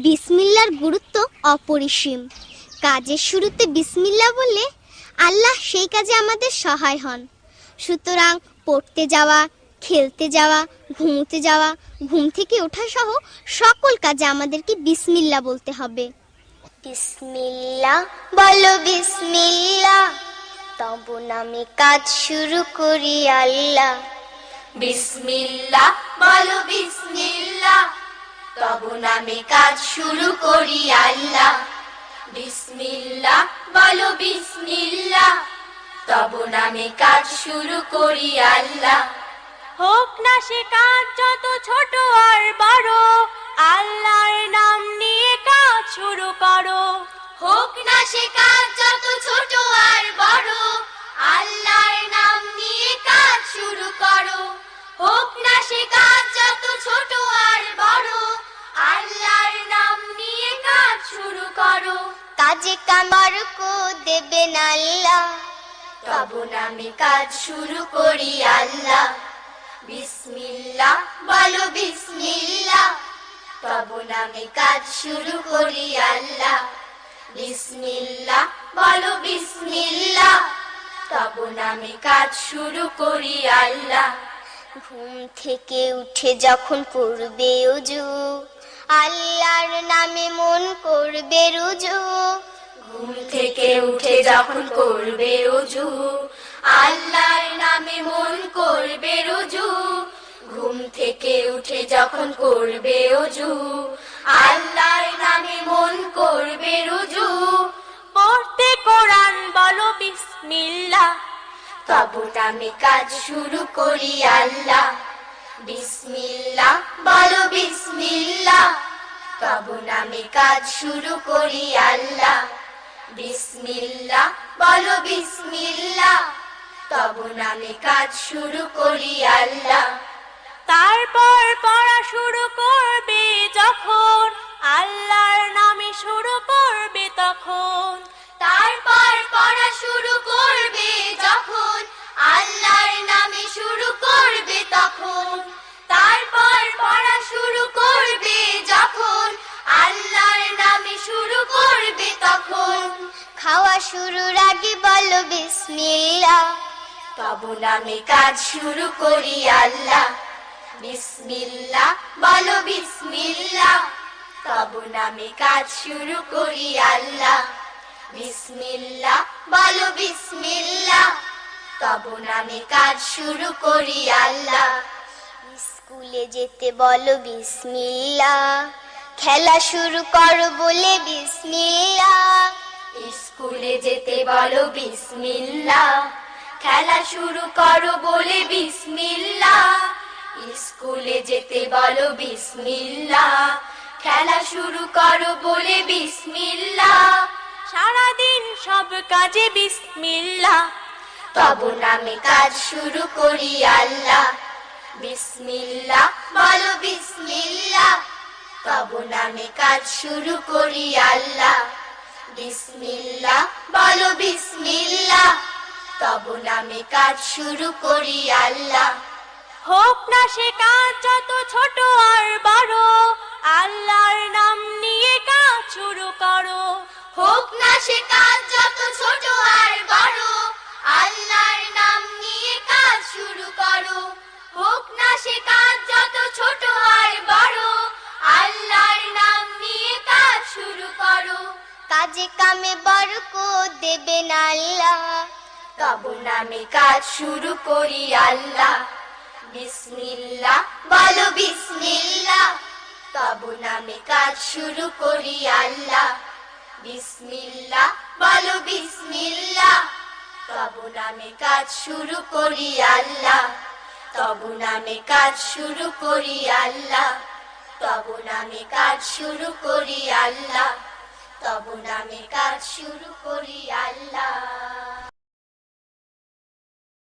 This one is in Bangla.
বিসমিল্লাহর গুরুত্ব অপরিসীম। কাজের শুরুতে বিসমিল্লাহ বললে আল্লাহ সেই কাজে আমাদের সহায় হন। সুতরাং পড়তে যাওয়া, খেলতে যাওয়া, ঘুমোতে যাওয়া, ঘুম থেকে ওঠা সহ সকল কাজে আমাদেরকে বিসমিল্লাহ বলতে হবে। বিসমিল্লাহ বলো বিসমিল্লাহ, তব নামে কাজ শুরু করি আল্লাহ। বিসমিল্লাহ বলো বিসমিল্লাহ, তব নামে কাজ শুরু করি আল্লাহ। বিসমিল্লাহ বলো বিসমিল্লাহ, তব নামে কাজ শুরু করি আল্লাহ। হোক না সে কাজ যত ছোট আর বড়, আল্লাহর নাম নিয়ে কাজ শুরু করো। হোক না সে কাজ যত ছোট আর বড়, আল্লাহর নাম নিয়ে কাজ শুরু করো। হোক না সে কাজ যত ছোট আর বড়, আল্লাহর নাম নিয়ে কাজ শুরু করো। কাজে কামার কো দেবেন আল্লাহ, তব নামে কাজ শুরু করি আল্লাহ। বিসমিল্লাহ বলো বিসমিল্লাহ, তব নামে কাজ শুরু করি আল্লাহ। বিসমিল্লাহ বলো বিসমিল্লাহ, তব নামে কাজ শুরু করি আল্লাহ। ঘুম থেকে উঠে যখন করবে ওযু, আল্লাহর নামে মন করবে রুজু। ঘুম থেকে উঠে যখন করবে ওযু, আল্লাহর নামে মন করবে রুজু। ঘুম থেকে উঠে যখন করবে ওযু, আল্লাহর নামে মন করবে রুজু। পড়তে কোরআন বলো বিসমিল্লাহ, তব নামে কাজ শুরু করি আল্লাহ। বিসমিল্লাহ বলো বিসমিল্লাহ, তব নামে কাজ শুরু করি আল্লাহ। বিসমিল্লাহ বলো বিসমিল্লাহ, তব নামে কাজ শুরু করি আল্লাহ। তারপর পড়া শুরু করবে যখন, আল্লাহর নামে শুরু করবে তখন। তারপর পড়া শুরু করবে যখন, আল্লাহর নামে শুরু করবে তখন। তারপর পড়া শুরু করবে যখন, আল্লাহর নামে শুরু করবে তখন। খাওয়া শুরুর আগে বলো বিসমিল্লাহ, তব নামে কাজ শুরু করি আল্লাহ। বিসমিল্লাহ বলো বিসমিল্লাহ, তব নামে কাজ শুরু করি আল্লাহ। বিসমিল্লাহ বলো বিসমিল্লাহ, তব নামে কাজ শুরু করি আল্লাহ। স্কুলে যেতে বলো বিসমিল্লাহ, খেলা শুরু করো বলে বিসমিল্লাহ। স্কুলে যেতে বলো বিসমিল্লাহ, খেলা শুরু করো বলে বিসমিল্লাহ। স্কুলে যেতে বলো বিসমিল্লাহ, খেলা শুরু করো বলে বিসমিল্লাহ। সারাদিন সব কাজে বিসমিল্লাহ, তব নামে কাজ শুরু করি আল্লাহ। বিসমিল্লাহ বলো বিসমিল্লাহ, তব নামে কাজ শুরু করি আল্লাহ। বিসমিল্লাহ বলো বিসমিল্লাহ, তব নামে কাজ শুরু করি আল্লাহ। হোক না সে কাজ যত ছোট আর বড়, আল্লাহর নাম নিয়ে কাজ শুরু করো। হোক না সে কাজ যত ছোট আর বড়, আল্লাহর নাম নিয়ে কাজ শুরু করো। হোক না সে কাজ যত ছোট আর বড়, আল্লাহর নাম নিয়ে কাজ শুরু করো। কাজে কামে বরকত দেবেন আল্লাহ, তব নামে কাজ শুরু করি আল্লাহ। বিসমিল্লাহ বলো বিসমিল্লাহ, তব নামে কাজ শুরু করি আল্লাহ। বিসমিল্লাহ বলো বিসমিল্লাহ, তব নামে কাজ শুরু করি আল্লাহ। তব নামে কাজ শুরু করি আল্লাহ। তব নামে কাজ শুরু করি আল্লাহ। তব নামে কাজ শুরু করি আল্লাহ।